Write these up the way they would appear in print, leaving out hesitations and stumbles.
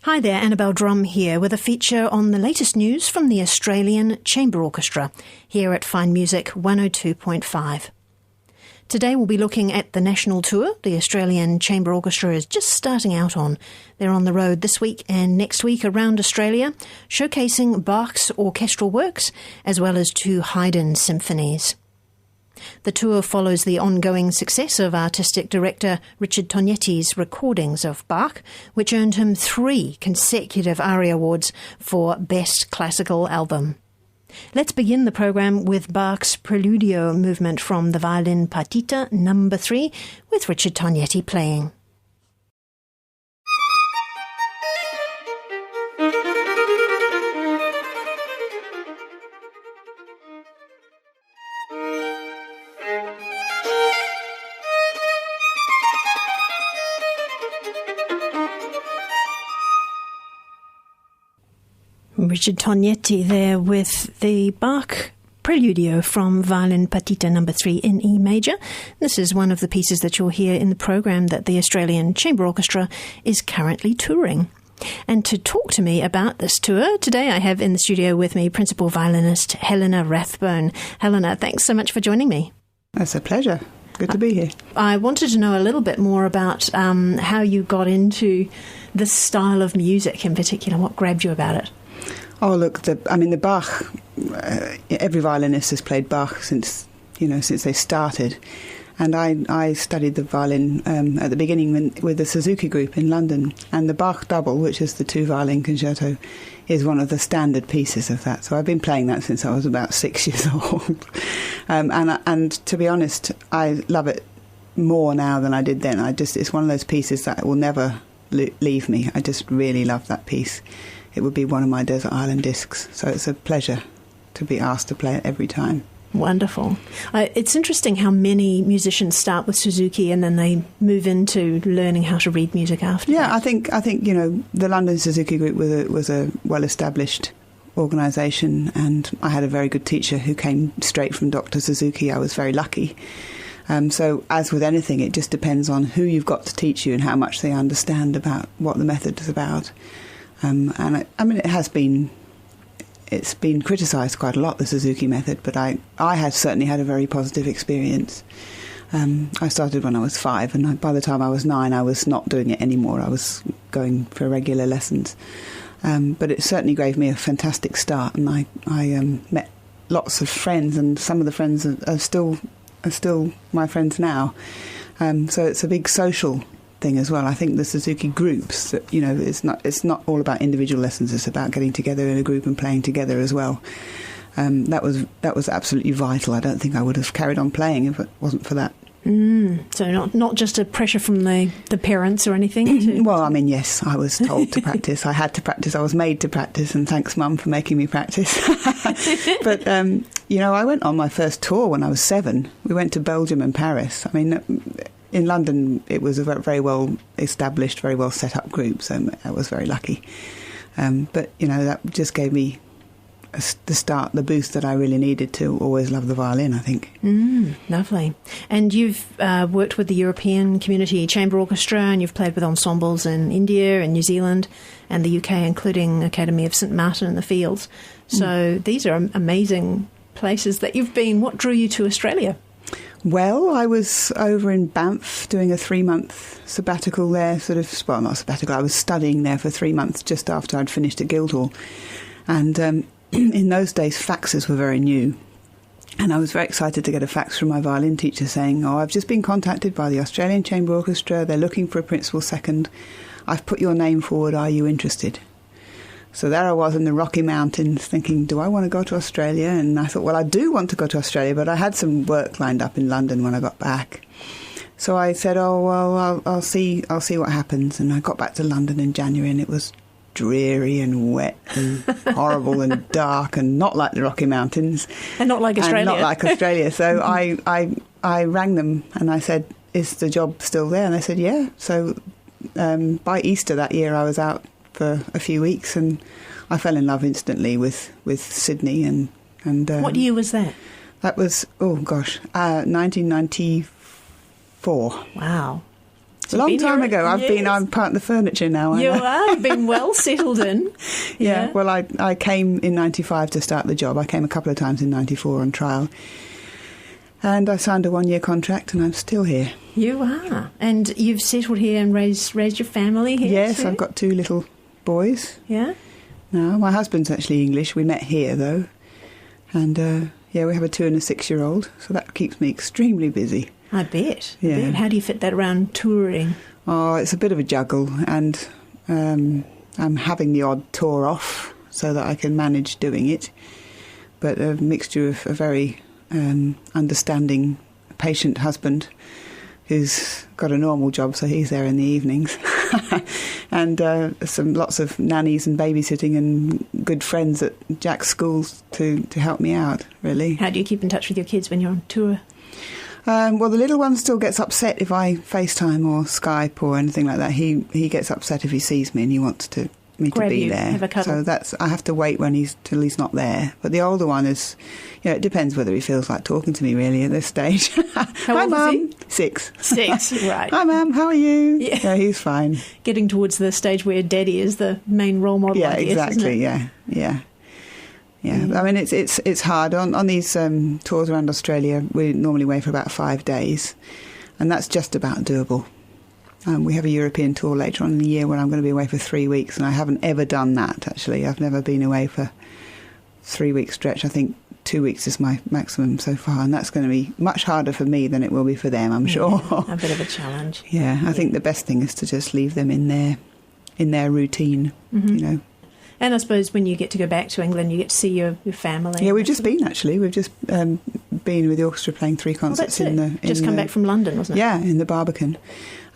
Hi there, Annabelle Drumm here with a feature on the latest news from the Australian Chamber Orchestra here at Fine Music 102.5. Today we'll be looking at the national tour the Australian Chamber Orchestra is just starting out on. They're on the road this week and next week around Australia, showcasing Bach's orchestral works as well as 2 Haydn symphonies. The tour follows the ongoing success of artistic director Richard Tognetti's recordings of Bach, which earned him 3 consecutive ARIA Awards for Best Classical Album. Let's begin the program with Bach's Preludio movement from the Violin Partita No. 3 with Richard Tognetti playing. Richard Tognetti there with the Bach Preludio from Violin Partita No. 3 in E major. This is one of the pieces that you'll hear in the program that the Australian Chamber Orchestra is currently touring. And to talk to me about this tour, today I have in the studio with me Principal Violinist Helena Rathbone. Helena, thanks so much for joining me. It's a pleasure. Good to be here. I wanted to know a little bit more about how you got into this style of music in particular. What grabbed you about it? Oh, look, the Bach, every violinist has played Bach since they started. And I studied the violin at the beginning with the Suzuki group in London. And the Bach double, which is the 2-violin concerto, is one of the standard pieces of that. So I've been playing that since I was about 6 years old. And to be honest, I love it more now than I did then. It's one of those pieces that will never leave me. I just really love that piece. It would be one of my Desert Island discs. So it's a pleasure to be asked to play it every time. Wonderful. It's interesting how many musicians start with Suzuki and then they move into learning how to read music after. Yeah, that. I think the London Suzuki group was a well-established organisation, and I had a very good teacher who came straight from Dr. Suzuki. I was very lucky. So as with anything, it just depends on who you've got to teach you and how much they understand about what the method is about. It's been criticised quite a lot, the Suzuki method, but I had certainly had a very positive experience. I started when I was 5, and by the time I was 9, I was not doing it anymore. I was going for regular lessons. But it certainly gave me a fantastic start, and I met lots of friends, and some of the friends are still my friends now. So it's a big social thing as well. I think the Suzuki groups, it's not all about individual lessons. It's about getting together in a group and playing together as well. That was absolutely vital. I don't think I would have carried on playing if it wasn't for that. So not just a pressure from the parents or anything? Well, yes, I was told to practice. I had to practice. I was made to practice, and thanks, Mum, for making me practice. But, I went on my first tour when I was 7. We went to Belgium and Paris. In London, it was a very well-established, very well-set-up group, so I was very lucky. But, that just gave me the boost that I really needed to always love the violin, I think. Lovely. And you've worked with the European Community Chamber Orchestra, and you've played with ensembles in India and New Zealand and the UK, including Academy of St Martin in the Fields. So these are amazing places that you've been. What drew you to Australia? Well, I was over in Banff doing a 3-month sabbatical there, not sabbatical, I was studying there for 3 months just after I'd finished at Guildhall. And in those days, faxes were very new. And I was very excited to get a fax from my violin teacher saying, I've just been contacted by the Australian Chamber Orchestra. They're looking for a principal second. I've put your name forward. Are you interested? So there I was in the Rocky Mountains thinking, do I want to go to Australia? And I thought, well, I do want to go to Australia, but I had some work lined up in London when I got back. So I said, I'll see what happens. And I got back to London in January, and it was dreary and wet and horrible and dark and not like the Rocky Mountains. And not like Australia. So I rang them and I said, is the job still there? And they said, yeah. So by Easter that year, I was out for a few weeks, and I fell in love instantly with Sydney. And what year was that? That was 1994. Wow. A long time ago. Yes. I'm part of the furniture now. You are. You've been well settled in. Yeah. Well, I came in 95 to start the job. I came a couple of times in 94 on trial. And I signed a 1-year contract and I'm still here. You are. And you've settled here and raised your family here Yes, too? I've got 2 little boys. Yeah? No, my husband's actually English. We met here, though. And, we have a 2 and a 6-year-old. So that keeps me extremely busy. I bet. Yeah. I bet. How do you fit that around touring? Oh, it's a bit of a juggle. And I'm having the odd tour off so that I can manage doing it. But a mixture of a very understanding, patient husband who's got a normal job, so he's there in the evenings. And lots of nannies and babysitting and good friends at Jack's schools to help me out, really. How do you keep in touch with your kids when you're on tour? Well, the little one still gets upset if I FaceTime or Skype or anything like that. He gets upset if he sees me and he wants me to be there. Have a cuddle. So I have to wait till he's not there. But the older one is, it depends whether he feels like talking to me really at this stage. How Hi, old Mum. is he? 6. 6, right. Hi, Mum. How are you? Yeah. He's fine. Getting towards the stage where Daddy is the main role model. Yeah, I guess, exactly. Isn't it? Yeah. I mean, it's hard on these tours around Australia. We normally away for about 5 days, and that's just about doable. We have a European tour later on in the year where I'm going to be away for 3 weeks, and I haven't ever done that, actually. I've never been away for 3 week stretch. I think 2 weeks is my maximum so far, and that's going to be much harder for me than it will be for them, I'm sure. A bit of a challenge. Yeah, I think the best thing is to just leave them in their routine, And I suppose when you get to go back to England, you get to see your family. Yeah, we've just been, actually. We've just been with the orchestra playing 3 concerts Just come back from London, wasn't it? Yeah, in the Barbican.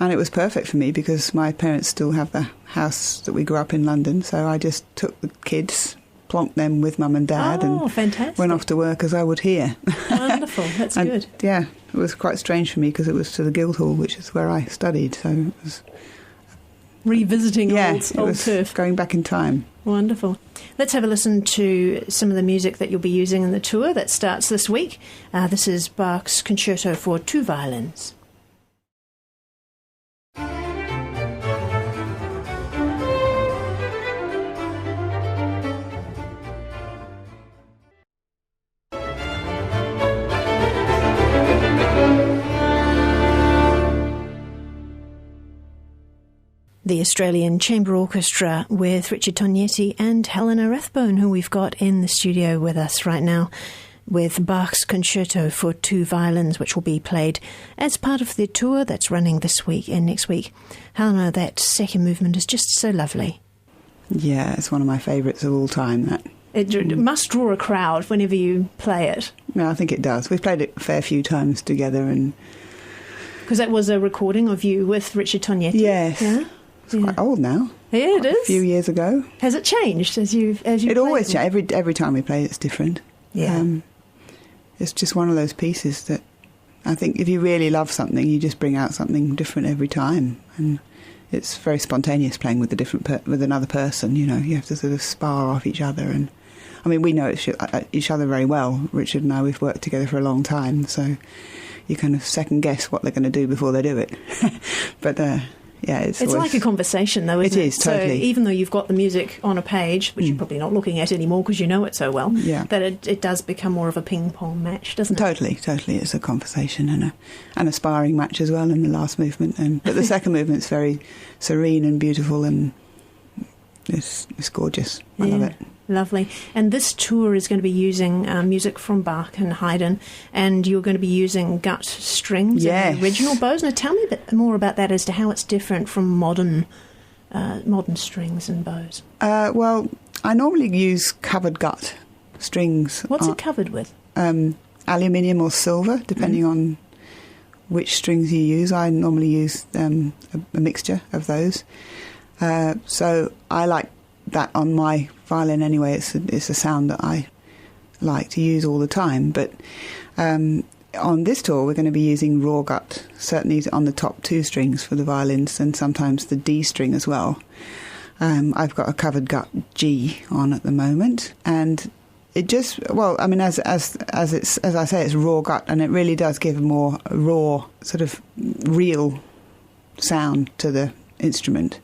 And it was perfect for me because my parents still have the house that we grew up in London, so I just took the kids, plonked them with Mum and Dad, and fantastic. went off to work as I would here. Wonderful, that's good. Yeah, it was quite strange for me because it was to the Guildhall, which is where I studied, so it was... Revisiting old turf. Going back in time. Wonderful. Let's have a listen to some of the music that you'll be using in the tour that starts this week. This is Bach's Concerto for 2 Violins. The Australian Chamber Orchestra with Richard Tognetti and Helena Rathbone, who we've got in the studio with us right now, with Bach's Concerto for 2 Violins, which will be played as part of the tour that's running this week and next week. Helena, that second movement is just so lovely. Yeah, it's one of my favourites of all time, that. It must draw a crowd whenever you play it. Yeah, I think it does. We've played it a fair few times together. Because that was a recording of you with Richard Tognetti. Yes. Yeah? It's quite old now. Yeah, it is. A few years ago. Has it changed as you? It always changes. Every time we play, it's different. Yeah. It's just one of those pieces that I think if you really love something, you just bring out something different every time, and it's very spontaneous playing with with another person. You have to sort of spar off each other, and I mean we know each other very well. Richard and I, we've worked together for a long time, so you kind of second guess what they're going to do before they do it. But. Yeah, it's like a conversation, though, isn't it? It is, totally. So even though you've got the music on a page, which you're probably not looking at anymore because you know it so well, that it does become more of a ping-pong match, doesn't it? Totally. It's a conversation and a sparring match as well in the last movement. But the second movement's very serene and beautiful, and it's gorgeous. I love it. Lovely. And this tour is going to be using music from Bach and Haydn, and you're going to be using gut strings and original bows. Now tell me a bit more about that as to how it's different from modern strings and bows. Well, I normally use covered gut strings. What's it covered with? Aluminium or silver, depending on which strings you use. I normally use a mixture of those. So I like that on my violin anyway. It's a sound that I like to use all the time. But on this tour, we're going to be using raw gut, certainly on the top 2 strings for the violins, and sometimes the D string as well. I've got a covered gut G on at the moment, and it just, well, I mean, as I say, it's raw gut, and it really does give a more raw, sort of real sound to the instrument.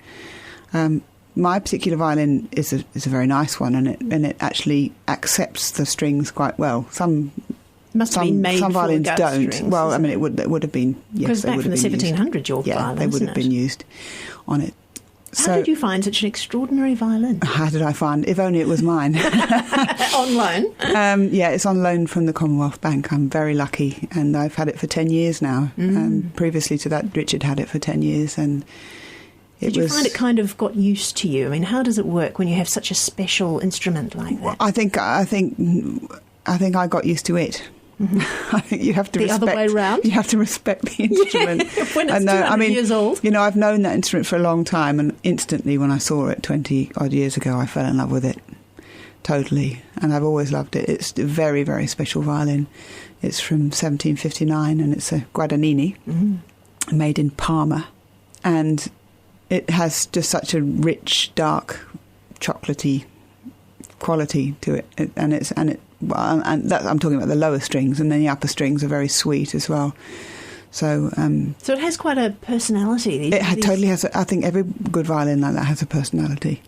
My particular violin is a very nice one, and it actually accepts the strings quite well. Some violins don't. Strings, well, I mean, it would have been. Yes, because back in the 1700s, your violin, they would have been used on it. How did you find such an extraordinary violin? How did I find? If only it was mine. On loan? Yeah, it's on loan from the Commonwealth Bank. I'm very lucky, and I've had it for 10 years now. Previously to that, Richard had it for 10 years, and did you find it kind of got used to you? I mean, how does it work when you have such a special instrument like that? I think I got used to it. I think you have to the other way round. You have to respect the instrument. Yeah, when it's 200 years old. You know, I've known that instrument for a long time, and instantly when I saw it 20 odd years ago, I fell in love with it totally, and I've always loved it. It's a very, very special violin. It's from 1759, and it's a Guadagnini made in Parma, and it has just such a rich, dark, chocolatey quality to it, and I'm talking about the lower strings, and then the upper strings are very sweet as well. So it has quite a personality. Totally has. I think every good violin like that has a personality.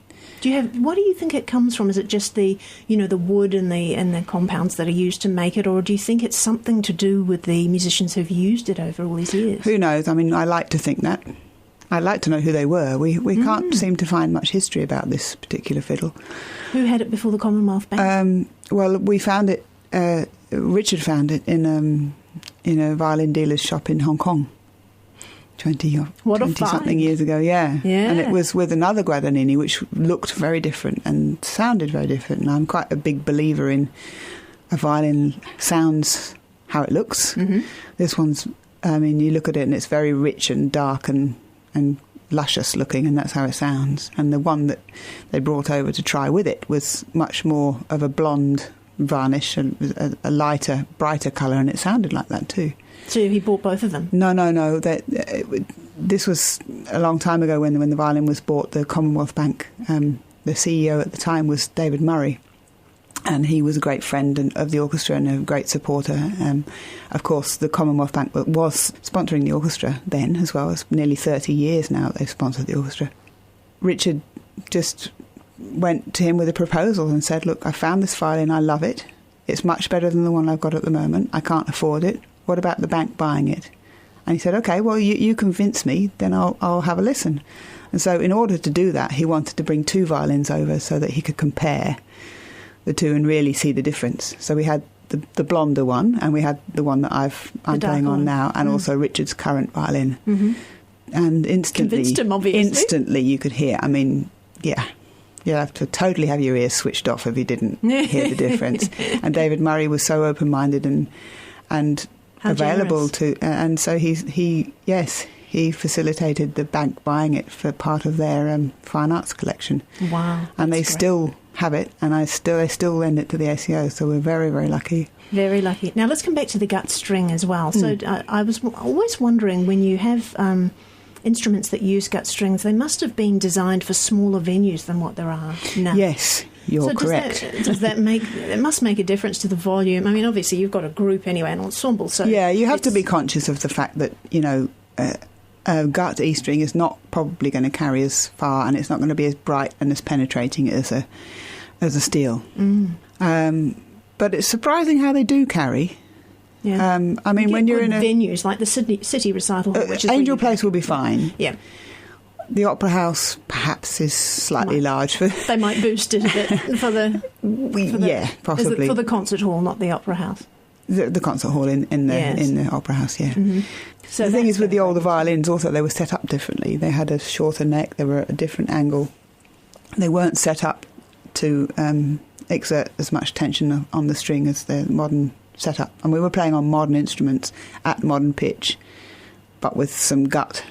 What do you think it comes from? Is it just the wood and the compounds that are used to make it, or do you think it's something to do with the musicians who've used it over all these years? Who knows? I mean, I like to think that. I'd like to know who they were. We can't seem to find much history about this particular fiddle. Who had it before the Commonwealth Bank? Well, we found it. Richard found it in a violin dealer's shop in Hong Kong. 20-something years ago, yeah. And it was with another Guadagnini, which looked very different and sounded very different. And I'm quite a big believer in a violin sounds how it looks. This one's, I mean, you look at it and it's very rich and dark and luscious looking, and that's how it sounds. And the one that they brought over to try with it was much more of a blonde varnish, and a lighter, brighter colour, and it sounded like that too. So he bought both of them? No. This was a long time ago when the violin was bought. The Commonwealth Bank, the CEO at the time was David Murray, and he was a great friend of the orchestra and a great supporter. Of course, the Commonwealth Bank was sponsoring the orchestra then as well. It's nearly 30 years now they've sponsored the orchestra. Richard just went to him with a proposal and said, look, I found this violin, I love it. It's much better than the one I've got at the moment. I can't afford it. What about the bank buying it? And he said, OK, well, you convince me, then I'll have a listen. And so in order to do that, he wanted to bring two violins over so that he could compare the two and really see the difference. So we had the blonder one, and we had the one that I'm playing on now, and also Richard's current violin. And instantly, convinced him, obviously. Instantly you could hear. I mean, yeah, you have to totally have your ears switched off if you didn't hear the difference. And David Murray was so open-minded and available to, and so he facilitated the bank buying it for part of their fine arts collection. Wow! And they still have it, and they still lend it to the ACO. So we're very, very lucky. Very lucky. Now let's come back to the gut string as well. So I was always wondering, when you have instruments that use gut strings, they must have been designed for smaller venues than what there are now. Yes. You're correct. Does that make? It must make a difference to the volume. I mean, obviously you've got a group anyway, an ensemble. So yeah, you have to be conscious of the fact that a gut E string is not probably going to carry as far, and it's not going to be as bright and as penetrating as a steel. But it's surprising how they do carry. Yeah. I mean, when you're in venues like the City Recital Hall, which is Angel Place will be fine. Yeah. The Opera House perhaps is slightly large for. They might boost it a bit for the. Yeah, possibly. Is it for the concert hall, not the Opera House? The concert hall in the Opera House, yeah. So the thing is, with the older violins, also they were set up differently. They had a shorter neck. They were at a different angle. They weren't set up to exert as much tension on the string as the modern setup. And we were playing on modern instruments at modern pitch, but with some gut,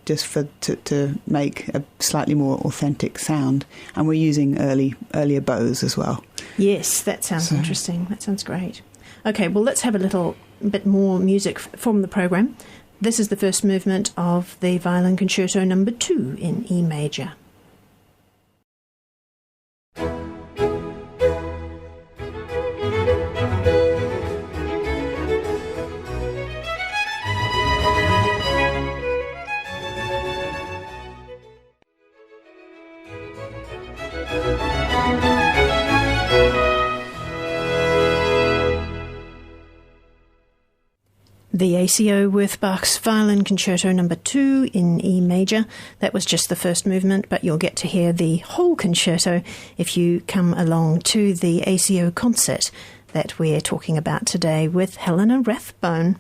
just to make a slightly more authentic sound. And we're using earlier bows as well. Yes, that sounds interesting. That sounds great. Okay, well, let's have a little bit more music from the programme. This is the first movement of the Violin Concerto No. 2 in E major. The ACO with Bach's Violin Concerto No. 2 in E major. That was just the first movement, but you'll get to hear the whole concerto if you come along to the ACO concert that we're talking about today with Helena Rathbone.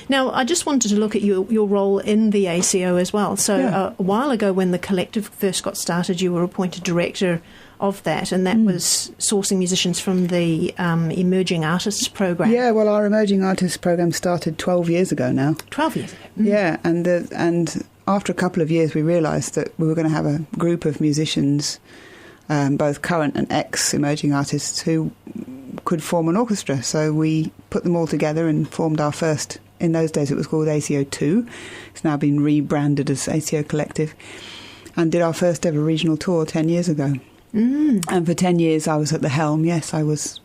Now, I just wanted to look at your role in the ACO as well. So a while ago when the collective first got started, you were appointed director of that, and that was sourcing musicians from the Emerging Artists Program. Yeah, well, our Emerging Artists Program started 12 years ago now. 12 years ago. Yeah, and after a couple of years we realised that we were going to have a group of musicians, both current and ex-emerging artists, who could form an orchestra. So we put them all together and formed our first, in those days it was called ACO 2. It's now been rebranded as ACO Collective, and did our first ever regional tour 10 years ago. And for 10 years I was at the helm. Yes, I was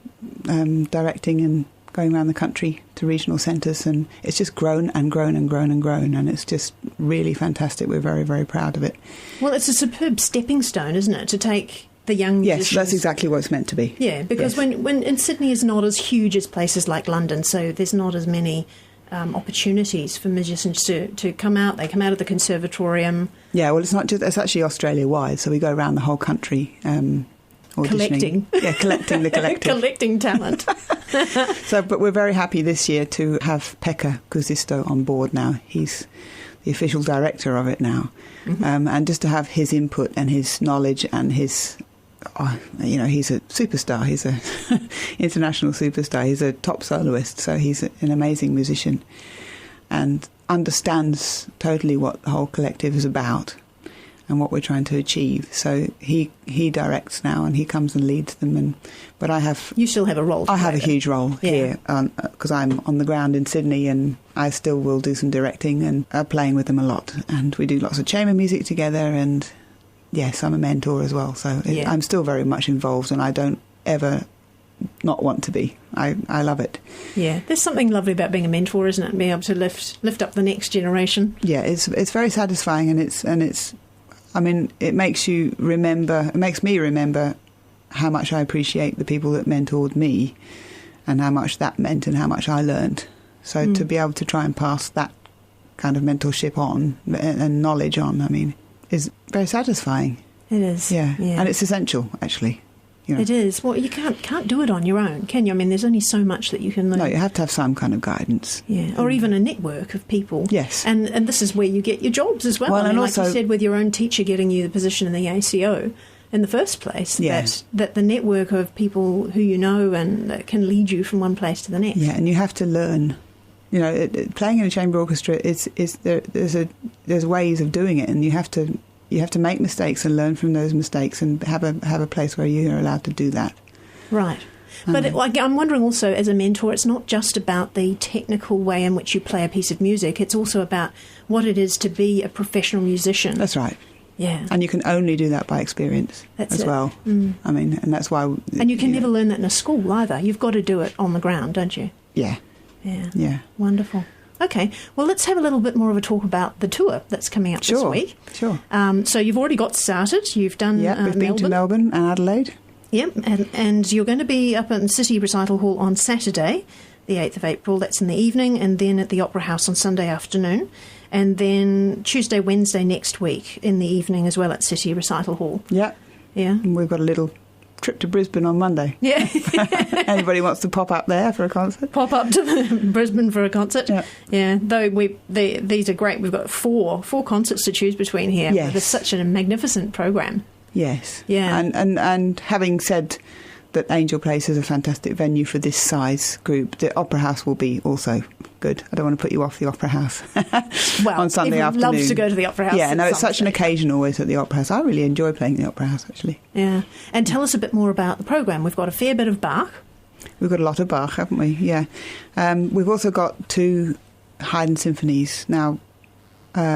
directing and going around the country to regional centres, and it's just grown and grown and grown and grown, and it's just really fantastic. We're very, very proud of it. Well, it's a superb stepping stone, isn't it, to take the young musicians? Yes, that's exactly what it's meant to be. Yeah, because when in Sydney is not as huge as places like London, so there's not as many opportunities for musicians to come out. They come out of the conservatorium. Yeah, well, it's not just, it's actually Australia-wide, so we go around the whole country collecting. Yeah, collecting the collective. Collecting talent. But we're very happy this year to have Pekka Kuusisto on board now. He's the official director of it now. And just to have his input and his knowledge and his... he's a superstar. He's a international superstar. He's a top soloist, so he's an amazing musician and understands totally what the whole collective is about and what we're trying to achieve. So he directs now, and he comes and leads them. But I have... You still have a role. I have a huge role here because I'm on the ground in Sydney, and I still will do some directing and playing with them a lot. And we do lots of chamber music together, and... Yes, I'm a mentor as well, so I'm still very much involved, and I don't ever not want to be. I love it. Yeah, there's something lovely about being a mentor, isn't it? Being able to lift up the next generation. Yeah, it's very satisfying, and it's. I mean, it makes you remember. It makes me remember how much I appreciate the people that mentored me, and how much that meant, and how much I learned. So to be able to try and pass that kind of mentorship on and knowledge on, I mean, is very satisfying. It is. Yeah. And it's essential, actually. It is. Well, you can't do it on your own, can you? I mean, there's only so much that you can learn. No, you have to have some kind of guidance. Yeah, or even a network of people. Yes. And this is where you get your jobs as well. I mean, and also, like you said, with your own teacher getting you the position in the ACO in the first place, that the network of people who you know and that can lead you from one place to the next. Yeah, and you have to learn. You know, playing in a chamber orchestra there's ways of doing it, and you have to make mistakes and learn from those mistakes, and have a place where you are allowed to do that. Right. But I'm wondering also, as a mentor, it's not just about the technical way in which you play a piece of music. It's also about what it is to be a professional musician. That's right. Yeah. And you can only do that by experience well. I mean, and that's why... And you can never learn that in a school either. You've got to do it on the ground, don't you? Yeah. Yeah. Wonderful. Okay, well, let's have a little bit more of a talk about the tour that's coming up this week. Sure. So you've already got started. You've done we've been to Melbourne and Adelaide. Yep, and you're going to be up in City Recital Hall on Saturday, the 8th of April. That's in the evening, and then at the Opera House on Sunday afternoon. And then Tuesday, Wednesday next week in the evening as well at City Recital Hall. Yeah. Yeah. And we've got a little trip to Brisbane on Monday. Yeah. Anybody wants to pop up there for a concert? Pop up to Brisbane for a concert. Yeah. Though these are great. We've got four concerts to choose between here. Yes. It's such a magnificent program. Yes. Yeah. And having said that Angel Place is a fantastic venue for this size group, the Opera House will be also good. I don't want to put you off the Opera House on Sunday afternoon. Loves to go to the Opera House. Yeah, no, it's such an occasion always at the Opera House. I really enjoy playing at the Opera House, actually. Yeah. And tell us a bit more about the programme. We've got a fair bit of Bach. We've got a lot of Bach, haven't we? Yeah. We've also got 2 Haydn symphonies. Now,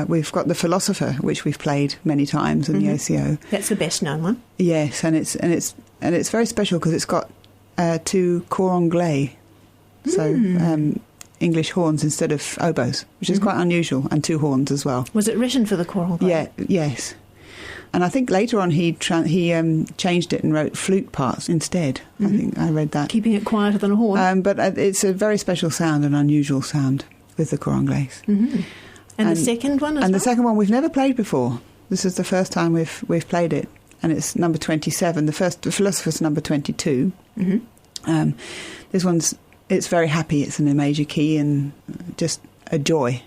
we've got The Philosopher, which we've played many times in the ACO. That's the best known one. Yes, and it's very special because it's got 2 cor anglais, so English horns instead of oboes, which is quite unusual, and 2 horns as well. Was it written for the cor anglais? Yeah, yes. And I think later on he changed it and wrote flute parts instead. I think I read that. Keeping it quieter than a horn. But it's a very special sound, an unusual sound with the cor anglais. And the second one as well? And the second one we've never played before. This is the first time we've played it. And it's number 27. The Philosopher's number 22. This one's, it's very happy. It's in a major key and just a joy.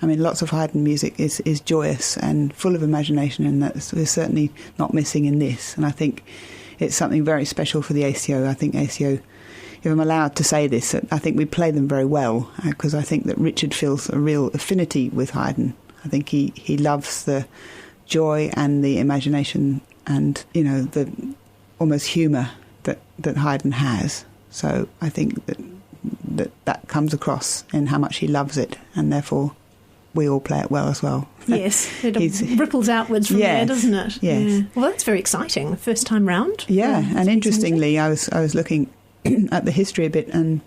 I mean, lots of Haydn music is joyous and full of imagination, and that's we're certainly not missing in this. And I think it's something very special for the ACO. I think ACO, if I'm allowed to say this, I think we play them very well, because I think that Richard feels a real affinity with Haydn. I think he loves the joy and the imagination and, you know, the almost humour that Haydn has. So I think that comes across in how much he loves it, and therefore we all play it well as well. Yes, it ripples outwards from there, doesn't it? Yes. Yeah. Well, that's very exciting. First time round. Yeah, and interestingly, I was looking at the history a bit and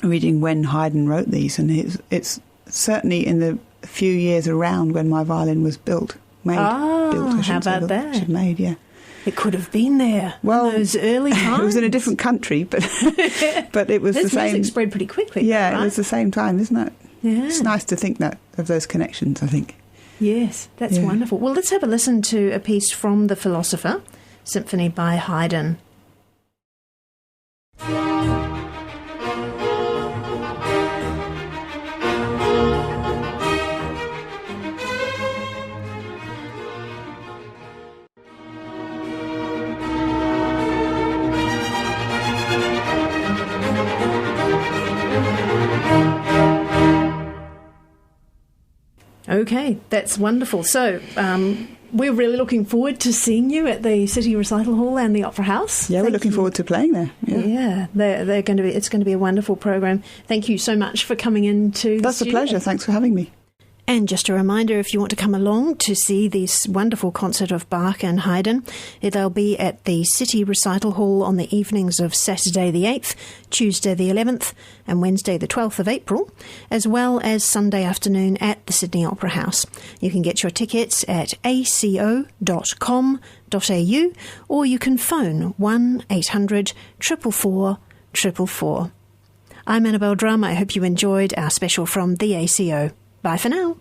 reading when Haydn wrote these, and it's certainly in the few years around when my violin was built. How about that? Made, yeah. It could have been there in those early times. It was in a different country, but it was the same. Music spread pretty quickly. Yeah, right? It was the same time, isn't it? Yeah. It's nice to think that of those connections, I think. Yes, that's wonderful. Well, let's have a listen to a piece from The Philosopher, Symphony by Haydn. Okay, that's wonderful. So we're really looking forward to seeing you at the City Recital Hall and the Opera House. Yeah, we're looking forward to playing there. Yeah, they're going to be. It's going to be a wonderful program. Thank you so much for coming into. That's a pleasure. Thanks for having me. And just a reminder, if you want to come along to see this wonderful concert of Bach and Haydn, they'll be at the City Recital Hall on the evenings of Saturday the 8th, Tuesday the 11th and Wednesday the 12th of April, as well as Sunday afternoon at the Sydney Opera House. You can get your tickets at aco.com.au or you can phone 1-800 444 444. I'm Annabelle Drumm. I hope you enjoyed our special from the ACO. Bye for now.